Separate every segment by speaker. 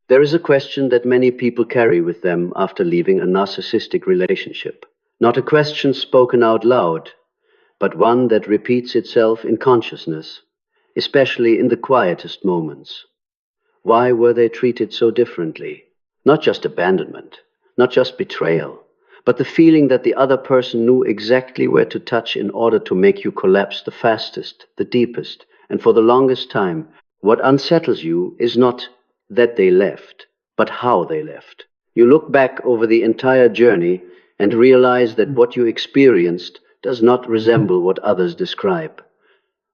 Speaker 1: There is a question that many people carry with them after leaving a narcissistic relationship. Not a question spoken out loud, but one that repeats itself in consciousness, especially in the quietest moments. Why were they treated so differently? Not just abandonment, not just betrayal, but the feeling that the other person knew exactly where to touch in order to make you collapse the fastest, the deepest, and for the longest time. What unsettles you is not that they left, but how they left. You look back over the entire journey and realize that what you experienced does not resemble what others describe.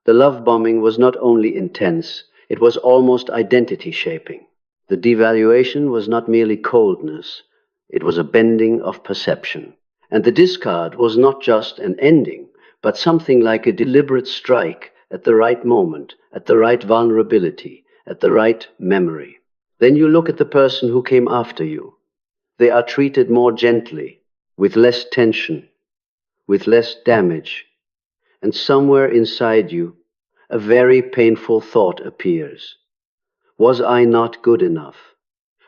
Speaker 1: The love bombing was not only intense, it was almost identity shaping. The devaluation was not merely coldness, it was a bending of perception. And the discard was not just an ending, but something like a deliberate strike at the right moment, at the right vulnerability, at the right memory. Then you look at the person who came after you. They are treated more gently, with less tension, with less damage. And somewhere inside you, a very painful thought appears. Was I not good enough?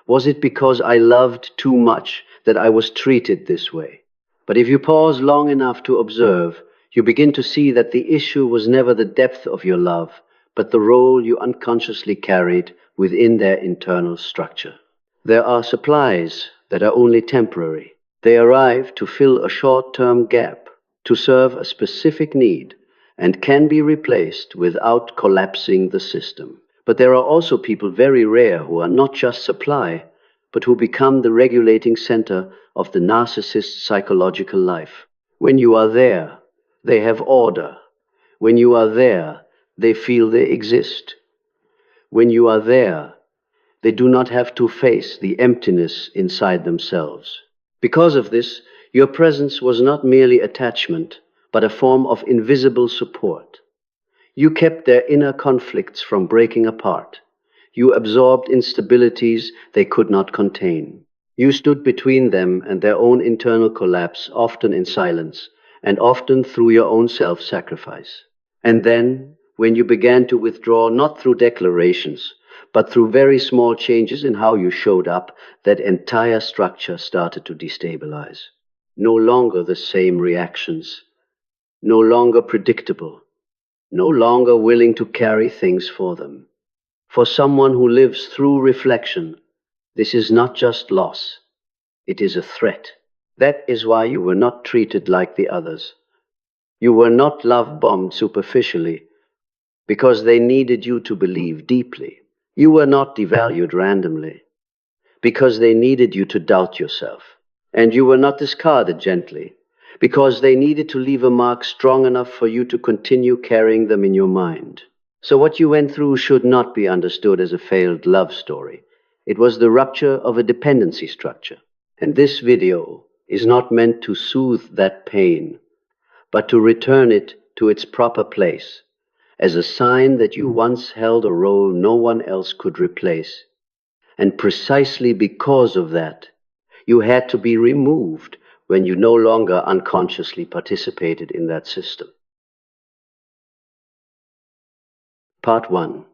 Speaker 1: Was it because I loved too much that I was treated this way? But if you pause long enough to observe, you begin to see that the issue was never the depth of your love, but the role you unconsciously carried within their internal structure. There are supplies that are only temporary. They arrive to fill a short-term gap, to serve a specific need, and can be replaced without collapsing the system. But there are also people very rare who are not just supply, but who become the regulating center of the narcissist's psychological life. When you are there, they have order. When you are there, they feel they exist. When you are there, they do not have to face the emptiness inside themselves. Because of this, your presence was not merely attachment, but a form of invisible support. You kept their inner conflicts from breaking apart. You absorbed instabilities they could not contain. You stood between them and their own internal collapse, often in silence, and often through your own self-sacrifice. And then, when you began to withdraw, not through declarations, but through very small changes in how you showed up, that entire structure started to destabilize. No longer the same reactions, no longer predictable, no longer willing to carry things for them. For someone who lives through reflection, this is not just loss, it is a threat. That is why you were not treated like the others. You were not love-bombed superficially, because they needed you to believe deeply. You were not devalued randomly, because they needed you to doubt yourself. And you were not discarded gently, because they needed to leave a mark strong enough for you to continue carrying them in your mind. So what you went through should not be understood as a failed love story. It was the rupture of a dependency structure. And this video is not meant to soothe that pain, but to return it to its proper place, as a sign that you once held a role no one else could replace. And precisely because of that, you had to be removed when you no longer unconsciously participated in that system. Part 1.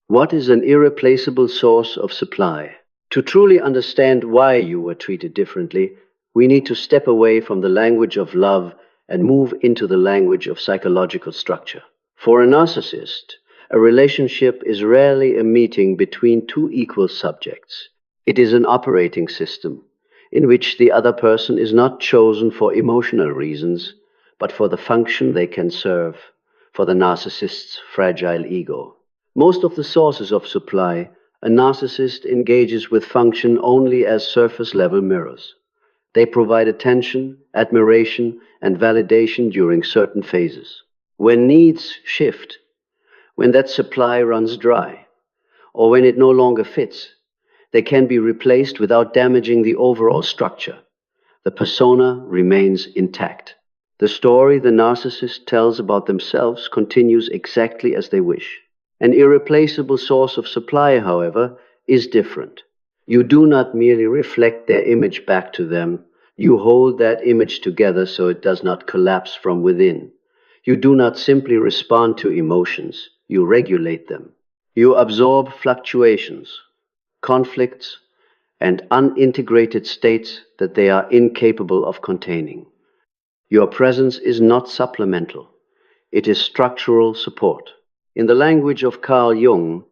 Speaker 1: What is an irreplaceable source of supply? To truly understand why you were treated differently, we need to step away from the language of love and move into the language of psychological structure. For a narcissist, a relationship is rarely a meeting between two equal subjects. It is an operating system in which the other person is not chosen for emotional reasons, but for the function they can serve, for the narcissist's fragile ego. Most of the sources of supply, a narcissist engages with function only as surface-level mirrors. They provide attention, admiration, and validation during certain phases. When needs shift, when that supply runs dry, or when it no longer fits, they can be replaced without damaging the overall structure. The persona remains intact. The story the narcissist tells about themselves continues exactly as they wish. An irreplaceable source of supply, however, is different. You do not merely reflect their image back to them. You hold that image together so it does not collapse from within. You do not simply respond to emotions. You regulate them. You absorb fluctuations, conflicts, and unintegrated states that they are incapable of containing. Your presence is not supplemental. It is structural support. In the language of Carl Jung,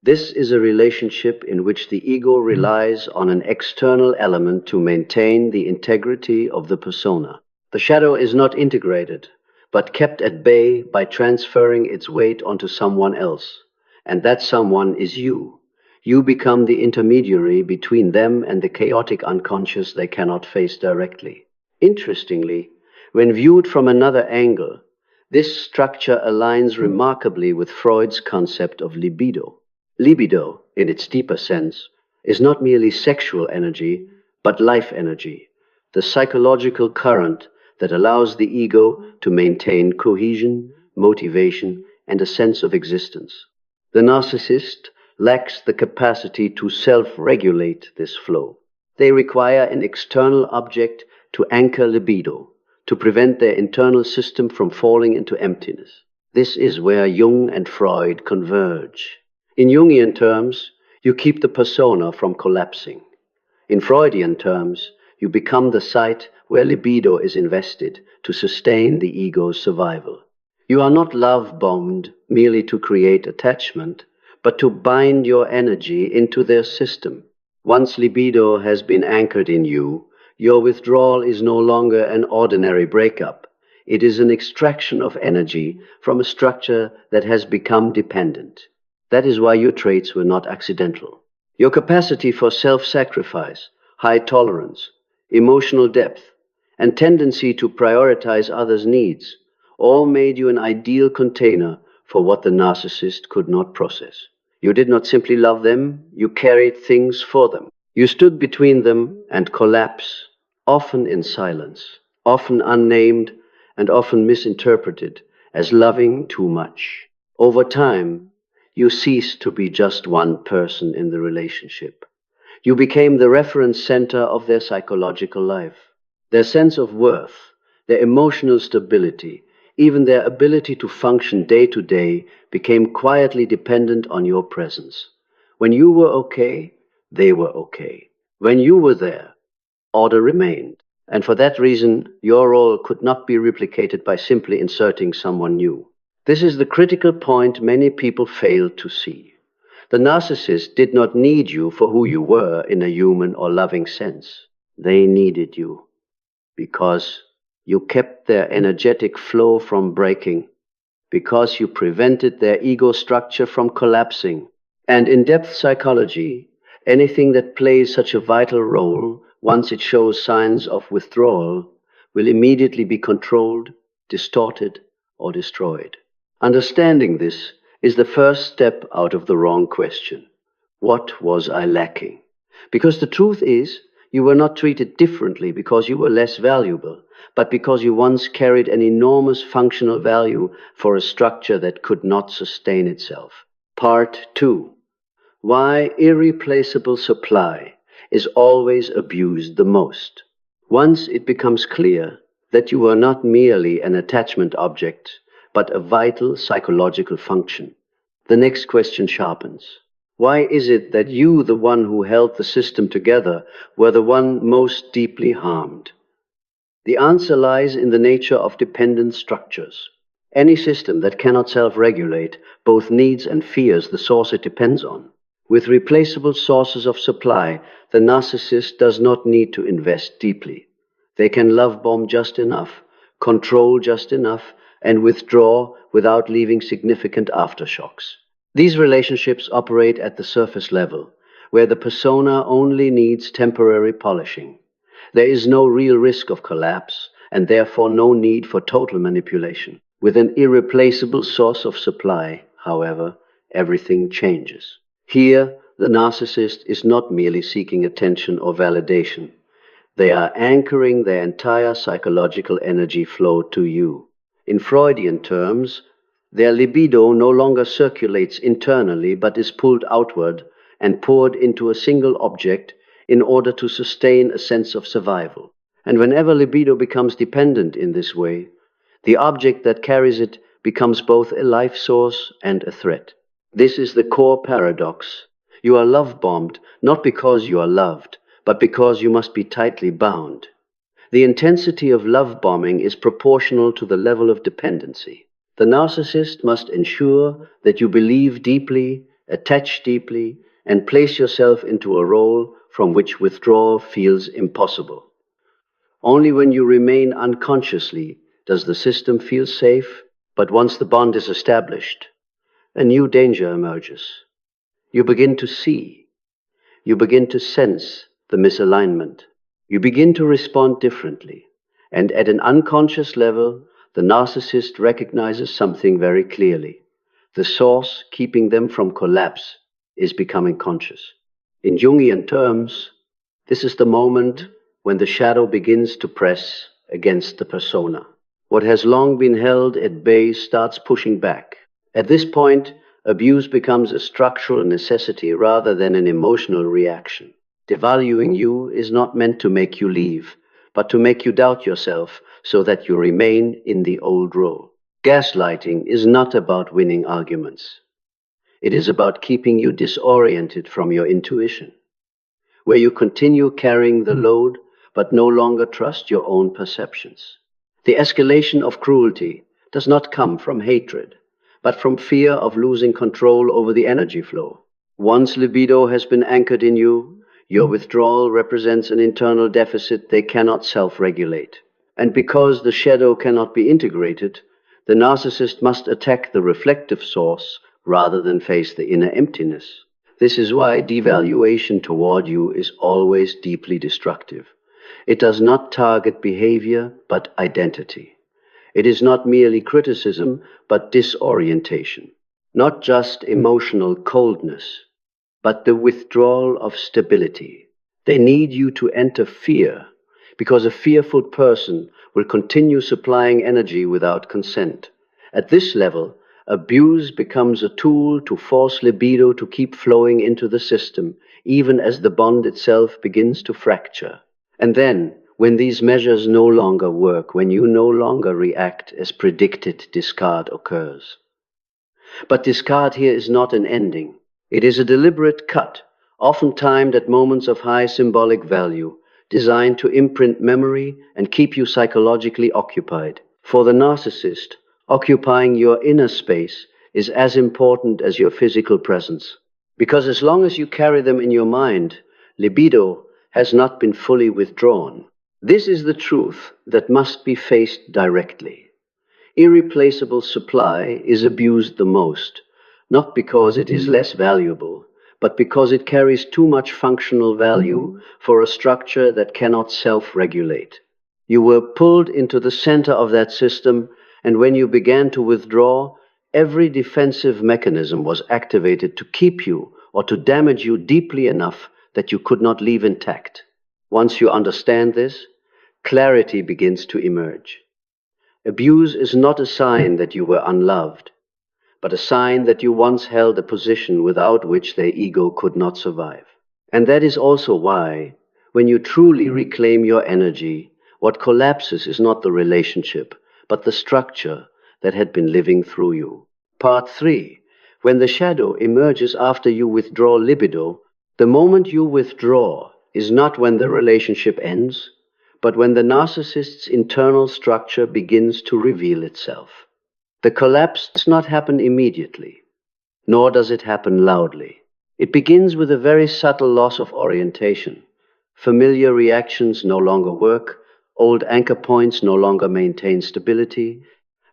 Speaker 1: this is a relationship in which the ego relies on an external element to maintain the integrity of the persona. The shadow is not integrated, but kept at bay by transferring its weight onto someone else, and that someone is you. You become the intermediary between them and the chaotic unconscious they cannot face directly. Interestingly, when viewed from another angle, this structure aligns remarkably with Freud's concept of libido. Libido, in its deeper sense, is not merely sexual energy, but life energy, the psychological current that allows the ego to maintain cohesion, motivation, and a sense of existence. The narcissist lacks the capacity to self-regulate this flow. They require an external object to anchor libido, to prevent their internal system from falling into emptiness. This is where Jung and Freud converge. In Jungian terms, you keep the persona from collapsing. In Freudian terms, you become the site where libido is invested to sustain the ego's survival. You are not love-bombed merely to create attachment, but to bind your energy into their system. Once libido has been anchored in you, your withdrawal is no longer an ordinary breakup. It is an extraction of energy from a structure that has become dependent. That is why your traits were not accidental. Your capacity for self-sacrifice, high tolerance, emotional depth, and tendency to prioritize others' needs all made you an ideal container for what the narcissist could not process. You did not simply love them, you carried things for them. You stood between them and collapse, often in silence, often unnamed, and often misinterpreted as loving too much. Over time, you ceased to be just one person in the relationship. You became the reference center of their psychological life. Their sense of worth, their emotional stability, even their ability to function day to day became quietly dependent on your presence. When you were okay, they were okay. When you were there, order remained. And for that reason, your role could not be replicated by simply inserting someone new. This is the critical point many people fail to see. The narcissist did not need you for who you were in a human or loving sense. They needed you because you kept their energetic flow from breaking, because you prevented their ego structure from collapsing. And in depth psychology, anything that plays such a vital role, once it shows signs of withdrawal, will immediately be controlled, distorted, or destroyed. Understanding this is the first step out of the wrong question. What was I lacking? Because the truth is, you were not treated differently because you were less valuable, but because you once carried an enormous functional value for a structure that could not sustain itself. Part 2. Why irreplaceable supply is always abused the most. Once it becomes clear that you are not merely an attachment object, but a vital psychological function, the next question sharpens. Why is it that you, the one who held the system together, were the one most deeply harmed? The answer lies in the nature of dependent structures. Any system that cannot self-regulate both needs and fears the source it depends on. With replaceable sources of supply, the narcissist does not need to invest deeply. They can love bomb just enough, control just enough, and withdraw without leaving significant aftershocks. These relationships operate at the surface level, where the persona only needs temporary polishing. There is no real risk of collapse, and therefore no need for total manipulation. With an irreplaceable source of supply, however, everything changes. Here, the narcissist is not merely seeking attention or validation. They are anchoring their entire psychological energy flow to you. In Freudian terms, their libido no longer circulates internally but is pulled outward and poured into a single object in order to sustain a sense of survival. And whenever libido becomes dependent in this way, the object that carries it becomes both a life source and a threat. This is the core paradox. You are love-bombed, not because you are loved, but because you must be tightly bound. The intensity of love bombing is proportional to the level of dependency. The narcissist must ensure that you believe deeply, attach deeply, and place yourself into a role from which withdrawal feels impossible. Only when you remain unconsciously does the system feel safe, but once the bond is established, a new danger emerges. You begin to see, you begin to sense the misalignment. You begin to respond differently, and at an unconscious level, the narcissist recognizes something very clearly. The source keeping them from collapse is becoming conscious. In Jungian terms, this is the moment when the shadow begins to press against the persona. What has long been held at bay starts pushing back. At this point, abuse becomes a structural necessity rather than an emotional reaction. Devaluing you is not meant to make you leave, but to make you doubt yourself so that you remain in the old role. Gaslighting is not about winning arguments. It is about keeping you disoriented from your intuition, where you continue carrying the load but no longer trust your own perceptions. The escalation of cruelty does not come from hatred, but from fear of losing control over the energy flow. Once libido has been anchored in you, your withdrawal represents an internal deficit they cannot self-regulate. And because the shadow cannot be integrated, the narcissist must attack the reflective source rather than face the inner emptiness. This is why devaluation toward you is always deeply destructive. It does not target behavior, but identity. It is not merely criticism, but disorientation. Not just emotional coldness, but the withdrawal of stability. They need you to enter fear, because a fearful person will continue supplying energy without consent. At this level, abuse becomes a tool to force libido to keep flowing into the system, even as the bond itself begins to fracture. And then, when these measures no longer work, when you no longer react as predicted, discard occurs. But discard here is not an ending. It is a deliberate cut, often timed at moments of high symbolic value, designed to imprint memory and keep you psychologically occupied. For the narcissist, occupying your inner space is as important as your physical presence. Because as long as you carry them in your mind, libido has not been fully withdrawn. This is the truth that must be faced directly. Irreplaceable supply is abused the most, not because it is less valuable, but because it carries too much functional value for a structure that cannot self-regulate. You were pulled into the center of that system, and when you began to withdraw, every defensive mechanism was activated to keep you or to damage you deeply enough that you could not leave intact. Once you understand this, clarity begins to emerge. Abuse is not a sign that you were unloved, but a sign that you once held a position without which their ego could not survive. And that is also why, when you truly reclaim your energy, what collapses is not the relationship, but the structure that had been living through you. Part 3. When the shadow emerges after you withdraw libido, the moment you withdraw is not when the relationship ends, but when the narcissist's internal structure begins to reveal itself. The collapse does not happen immediately, nor does it happen loudly. It begins with a very subtle loss of orientation. Familiar reactions no longer work, old anchor points no longer maintain stability,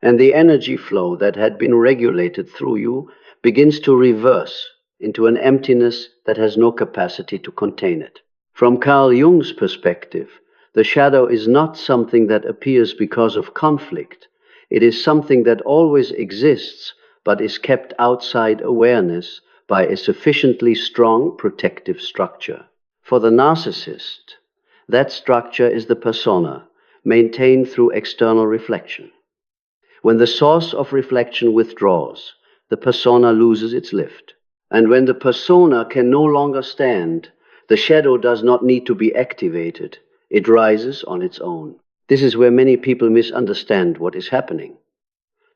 Speaker 1: and the energy flow that had been regulated through you begins to reverse into an emptiness that has no capacity to contain it. From Carl Jung's perspective, the shadow is not something that appears because of conflict. It is something that always exists, but is kept outside awareness by a sufficiently strong protective structure. For the narcissist, that structure is the persona, maintained through external reflection. When the source of reflection withdraws, the persona loses its lift. And when the persona can no longer stand, the shadow does not need to be activated. It rises on its own. This is where many people misunderstand what is happening.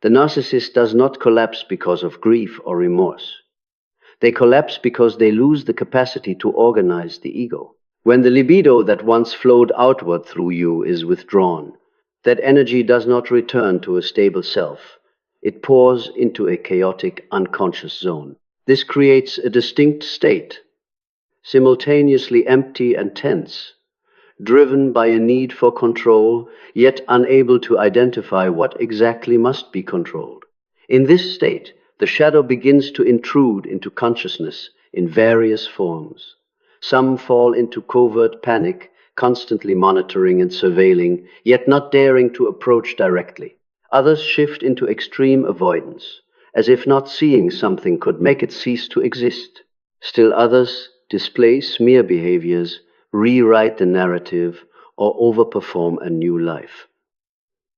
Speaker 1: The narcissist does not collapse because of grief or remorse. They collapse because they lose the capacity to organize the ego. When the libido that once flowed outward through you is withdrawn, that energy does not return to a stable self. It pours into a chaotic, unconscious zone. This creates a distinct state, simultaneously empty and tense, driven by a need for control, yet unable to identify what exactly must be controlled. In this state, the shadow begins to intrude into consciousness in various forms. Some fall into covert panic, constantly monitoring and surveilling, yet not daring to approach directly. Others shift into extreme avoidance, as if not seeing something could make it cease to exist. Still others display smear behaviors, rewrite the narrative, or overperform a new life.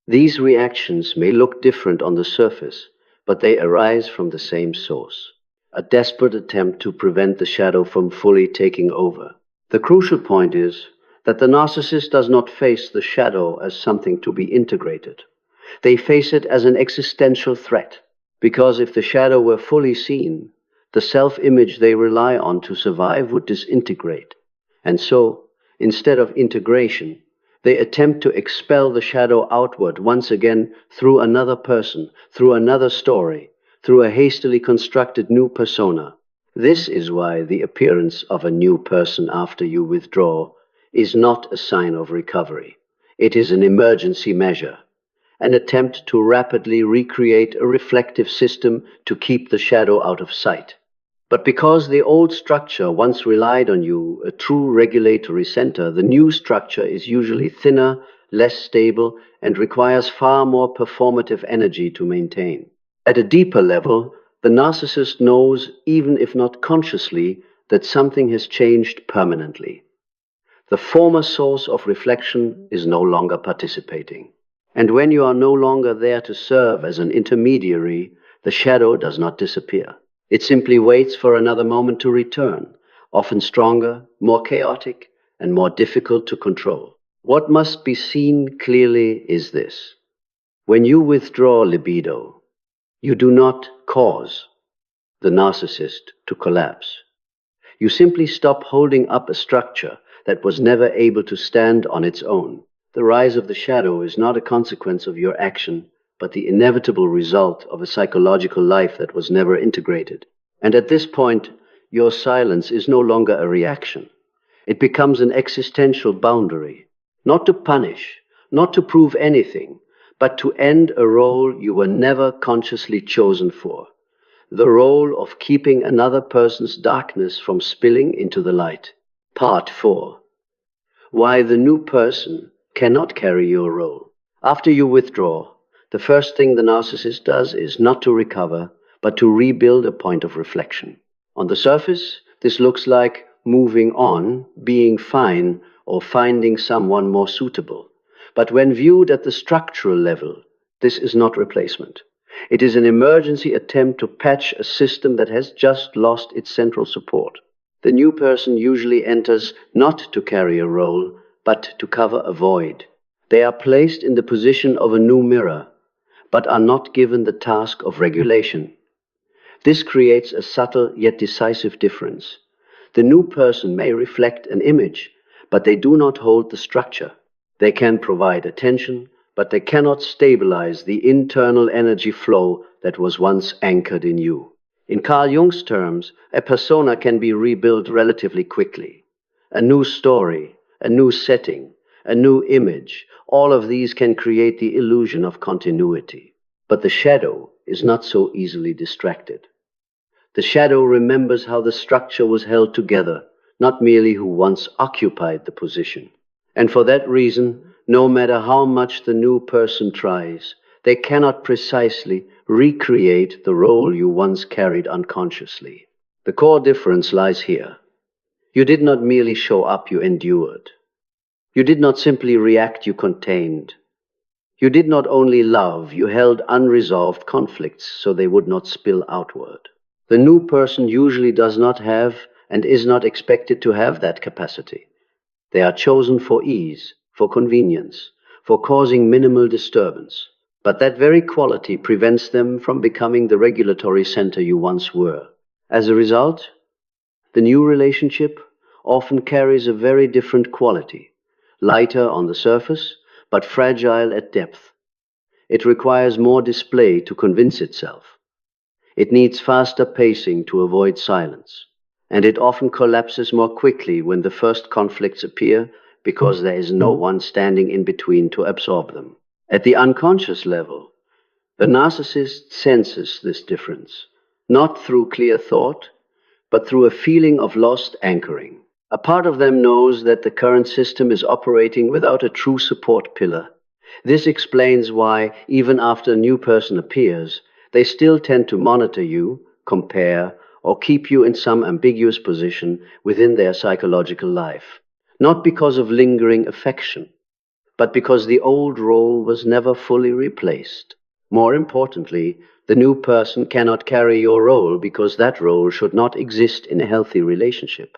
Speaker 1: These reactions may look different on the surface, but they arise from the same source, a desperate attempt to prevent the shadow from fully taking over. The crucial point is that the narcissist does not face the shadow as something to be integrated. They face it as an existential threat, because if the shadow were fully seen, the self-image they rely on to survive would disintegrate. And so, instead of integration, they attempt to expel the shadow outward once again through another person, through another story, through a hastily constructed new persona. This is why the appearance of a new person after you withdraw is not a sign of recovery. It is an emergency measure, an attempt to rapidly recreate a reflective system to keep the shadow out of sight. But because the old structure once relied on you, a true regulatory center, the new structure is usually thinner, less stable, and requires far more performative energy to maintain. At a deeper level, the narcissist knows, even if not consciously, that something has changed permanently. The former source of reflection is no longer participating. And when you are no longer there to serve as an intermediary, the shadow does not disappear. It simply waits for another moment to return, often stronger, more chaotic, and more difficult to control. What must be seen clearly is this. When you withdraw libido, you do not cause the narcissist to collapse. You simply stop holding up a structure that was never able to stand on its own. The rise of the shadow is not a consequence of your action, but the inevitable result of a psychological life that was never integrated. And at this point, your silence is no longer a reaction. It becomes an existential boundary, not to punish, not to prove anything, but to end a role you were never consciously chosen for, the role of keeping another person's darkness from spilling into the light. Part 4. Why the new person cannot carry your role. After you withdraw, the first thing the narcissist does is not to recover, but to rebuild a point of reflection. On the surface, this looks like moving on, being fine, or finding someone more suitable. But when viewed at the structural level, this is not replacement. It is an emergency attempt to patch a system that has just lost its central support. The new person usually enters not to carry a role, but to cover a void. They are placed in the position of a new mirror, but are not given the task of regulation. This creates a subtle yet decisive difference. The new person may reflect an image, but they do not hold the structure. They can provide attention, but they cannot stabilize the internal energy flow that was once anchored in you. In Carl Jung's terms, a persona can be rebuilt relatively quickly. A new story, a new setting, a new image, all of these can create the illusion of continuity. But the shadow is not so easily distracted. The shadow remembers how the structure was held together, not merely who once occupied the position. And for that reason, no matter how much the new person tries, they cannot precisely recreate the role you once carried unconsciously. The core difference lies here. You did not merely show up, you endured. You did not simply react, you contained. You did not only love, you held unresolved conflicts so they would not spill outward. The new person usually does not have and is not expected to have that capacity. They are chosen for ease, for convenience, for causing minimal disturbance. But that very quality prevents them from becoming the regulatory center you once were. As a result, the new relationship often carries a very different quality, lighter on the surface, but fragile at depth. It requires more display to convince itself. It needs faster pacing to avoid silence, and it often collapses more quickly when the first conflicts appear because there is no one standing in between to absorb them. At the unconscious level, the narcissist senses this difference, not through clear thought, but through a feeling of lost anchoring. A part of them knows that the current system is operating without a true support pillar. This explains why, even after a new person appears, they still tend to monitor you, compare, or keep you in some ambiguous position within their psychological life. Not because of lingering affection, but because the old role was never fully replaced. More importantly, the new person cannot carry your role because that role should not exist in a healthy relationship.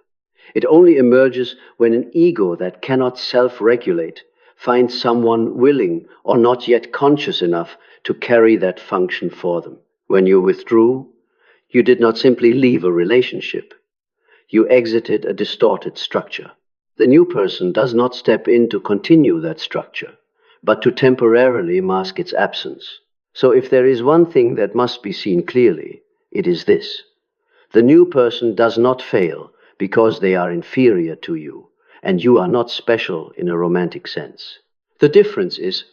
Speaker 1: It only emerges when an ego that cannot self-regulate finds someone willing or not yet conscious enough to carry that function for them. When you withdrew, you did not simply leave a relationship. You exited a distorted structure. The new person does not step in to continue that structure, but to temporarily mask its absence. So if there is one thing that must be seen clearly, it is this. The new person does not fail because they are inferior to you, and you are not special in a romantic sense. The difference is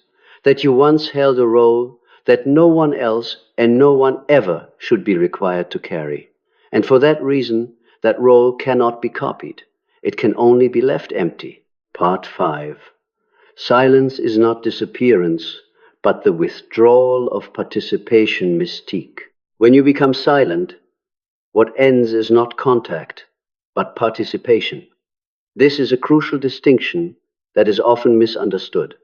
Speaker 1: that you once held a role that no one else and no one ever should be required to carry. And for that reason, that role cannot be copied. It can only be left empty. Part 5. Silence is not disappearance, but the withdrawal of participation mystique. When you become silent, what ends is not contact, but participation. This is a crucial distinction that is often misunderstood.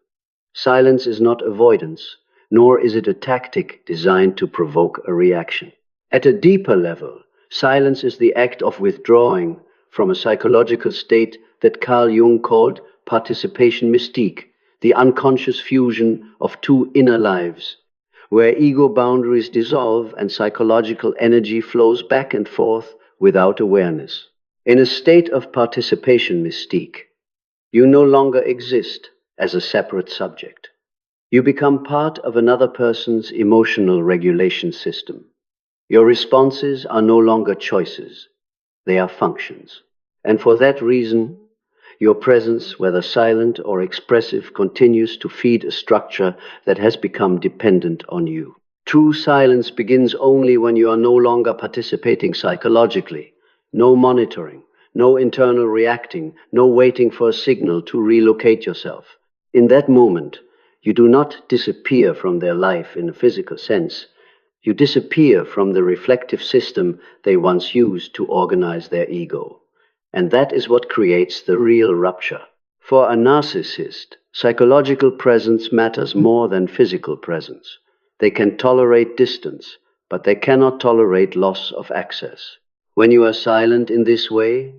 Speaker 1: Silence is not avoidance, nor is it a tactic designed to provoke a reaction. At a deeper level, silence is the act of withdrawing from a psychological state that Carl Jung called participation mystique, the unconscious fusion of two inner lives, where ego boundaries dissolve and psychological energy flows back and forth without awareness. In a state of participation mystique, you no longer exist as a separate subject. You become part of another person's emotional regulation system. Your responses are no longer choices, they are functions. And for that reason, your presence, whether silent or expressive, continues to feed a structure that has become dependent on you. True silence begins only when you are no longer participating psychologically. No monitoring, no internal reacting, no waiting for a signal to relocate yourself. In that moment, you do not disappear from their life in a physical sense. You disappear from the reflective system they once used to organize their ego. And that is what creates the real rupture. For a narcissist, psychological presence matters more than physical presence. They can tolerate distance, but they cannot tolerate loss of access. When you are silent in this way,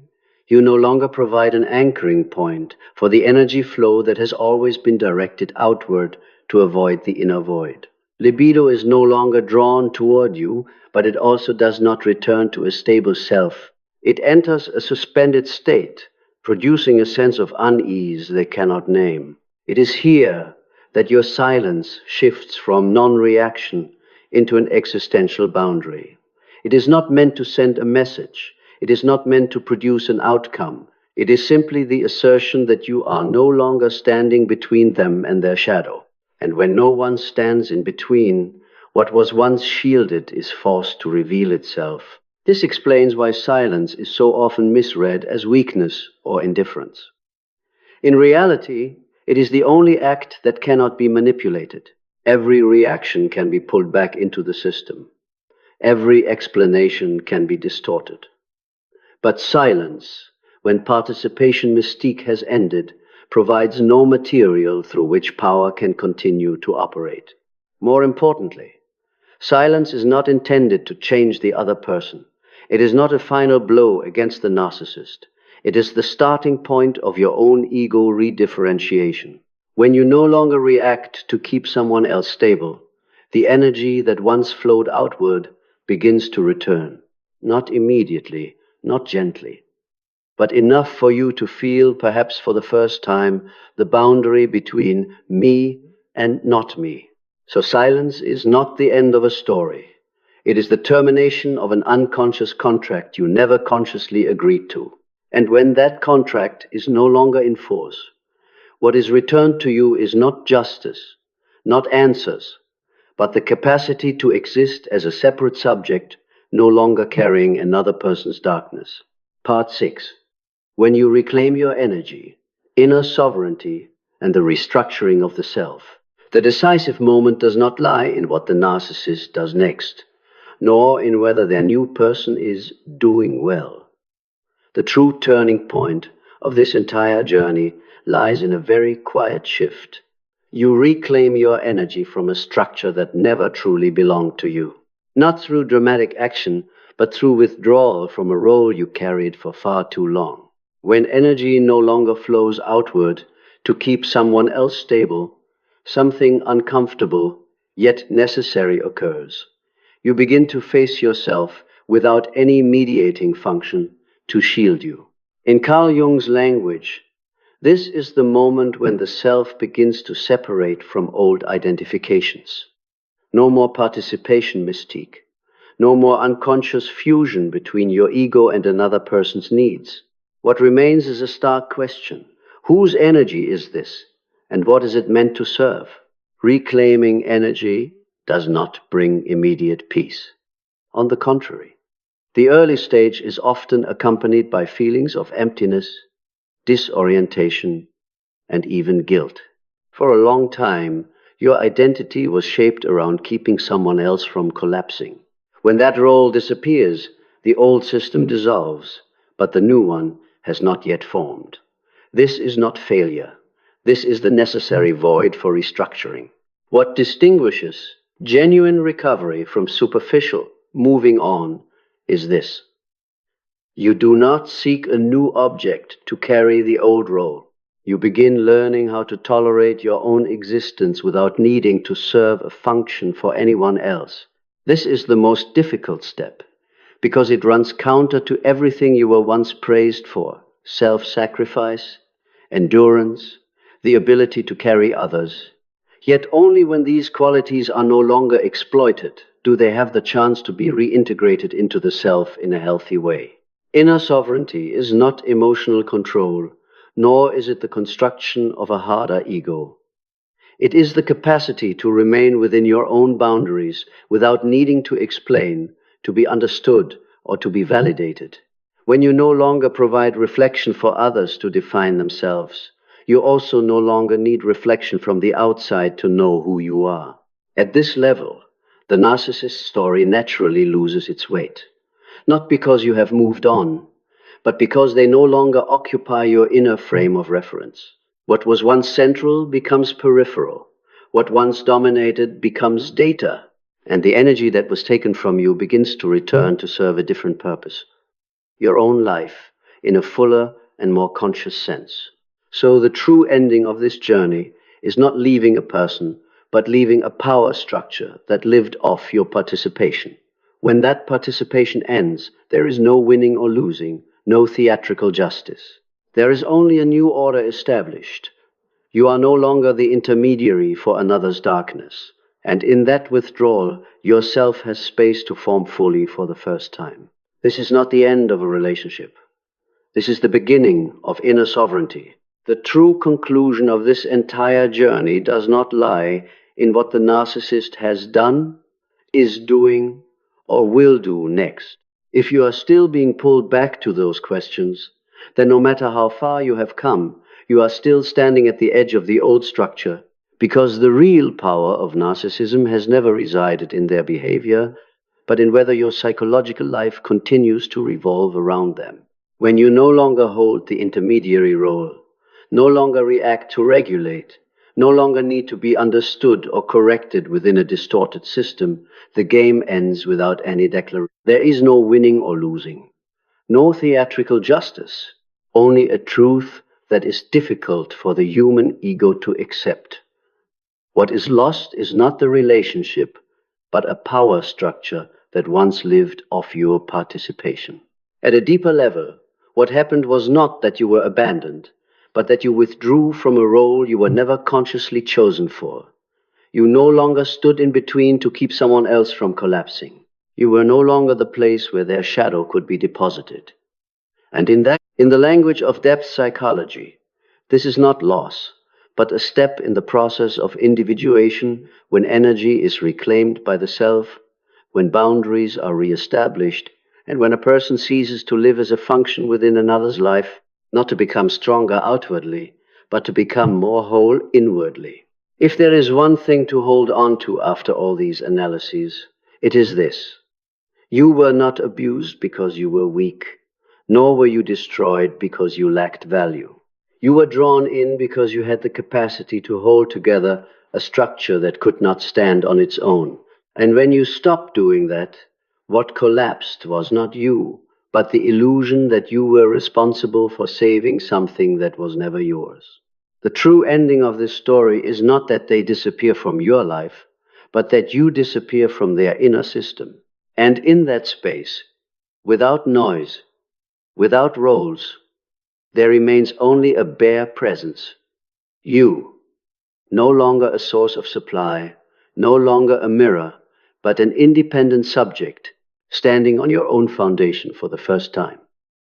Speaker 1: you no longer provide an anchoring point for the energy flow that has always been directed outward to avoid the inner void. Libido is no longer drawn toward you, but it also does not return to a stable self. It enters a suspended state, producing a sense of unease they cannot name. It is here that your silence shifts from non-reaction into an existential boundary. It is not meant to send a message. It is not meant to produce an outcome. It is simply the assertion that you are no longer standing between them and their shadow. And when no one stands in between, what was once shielded is forced to reveal itself. This explains why silence is so often misread as weakness or indifference. In reality, it is the only act that cannot be manipulated. Every reaction can be pulled back into the system. Every explanation can be distorted. But silence, when participation mystique has ended, provides no material through which power can continue to operate. More importantly, silence is not intended to change the other person. It is not a final blow against the narcissist. It is the starting point of your own ego redifferentiation. When you no longer react to keep someone else stable, the energy that once flowed outward begins to return. not immediately, not gently, but enough for you to feel, perhaps for the first time, the boundary between me and not me. So silence is not the end of a story. It is the termination of an unconscious contract you never consciously agreed to. And when that contract is no longer in force, what is returned to you is not justice, not answers, but the capacity to exist as a separate subject, no longer carrying another person's darkness. Part 6. When you reclaim your energy, inner sovereignty, and the restructuring of the self. The decisive moment does not lie in what the narcissist does next, nor in whether their new person is doing well. The true turning point of this entire journey lies in a very quiet shift. You reclaim your energy from a structure that never truly belonged to you. Not through dramatic action, but through withdrawal from a role you carried for far too long. When energy no longer flows outward to keep someone else stable, something uncomfortable yet necessary occurs. You begin to face yourself without any mediating function to shield you. In Carl Jung's language, this is the moment when the self begins to separate from old identifications. No more participation mystique. No more unconscious fusion between your ego and another person's needs. What remains is a stark question. Whose energy is this, and what is it meant to serve? Reclaiming energy does not bring immediate peace. On the contrary, the early stage is often accompanied by feelings of emptiness, disorientation, and even guilt. For a long time, your identity was shaped around keeping someone else from collapsing. When that role disappears, the old system dissolves, but the new one has not yet formed. This is not failure. This is the necessary void for restructuring. What distinguishes genuine recovery from superficial moving on is this. You do not seek a new object to carry the old role. You begin learning how to tolerate your own existence without needing to serve a function for anyone else. This is the most difficult step, because it runs counter to everything you were once praised for: self-sacrifice, endurance, the ability to carry others. Yet only when these qualities are no longer exploited do they have the chance to be reintegrated into the self in a healthy way. Inner sovereignty is not emotional control, nor is it the construction of a harder ego. It is the capacity to remain within your own boundaries without needing to explain, to be understood, or to be validated. When you no longer provide reflection for others to define themselves, you also no longer need reflection from the outside to know who you are. At this level, the narcissist story naturally loses its weight. Not because you have moved on, but because they no longer occupy your inner frame of reference. What was once central becomes peripheral. What once dominated becomes data, and the energy that was taken from you begins to return to serve a different purpose. Your own life, in a fuller and more conscious sense. So the true ending of this journey is not leaving a person, but leaving a power structure that lived off your participation. When that participation ends, there is no winning or losing, no theatrical justice. There is only a new order established. You are no longer the intermediary for another's darkness, and in that withdrawal, yourself has space to form fully for the first time. This is not the end of a relationship. This is the beginning of inner sovereignty. The true conclusion of this entire journey does not lie in what the narcissist has done, is doing, or will do next. If you are still being pulled back to those questions, then no matter how far you have come, you are still standing at the edge of the old structure, because the real power of narcissism has never resided in their behavior, but in whether your psychological life continues to revolve around them. When you no longer hold the intermediary role, no longer react to regulate, no longer need to be understood or corrected within a distorted system, the game ends without any declaration. There is no winning or losing, no theatrical justice, only a truth that is difficult for the human ego to accept. What is lost is not the relationship, but a power structure that once lived off your participation. At a deeper level, what happened was not that you were abandoned, but that you withdrew from a role you were never consciously chosen for. You no longer stood in between to keep someone else from collapsing. You were no longer the place where their shadow could be deposited. And in the language of depth psychology, this is not loss, but a step in the process of individuation when energy is reclaimed by the self, when boundaries are re-established, and when a person ceases to live as a function within another's life, not to become stronger outwardly, but to become more whole inwardly. If there is one thing to hold on to after all these analyses, it is this. You were not abused because you were weak, nor were you destroyed because you lacked value. You were drawn in because you had the capacity to hold together a structure that could not stand on its own. And when you stopped doing that, what collapsed was not you, but the illusion that you were responsible for saving something that was never yours. The true ending of this story is not that they disappear from your life, but that you disappear from their inner system. And in that space, without noise, without roles, there remains only a bare presence. You, no longer a source of supply, no longer a mirror, but an independent subject, standing on your own foundation for the first time.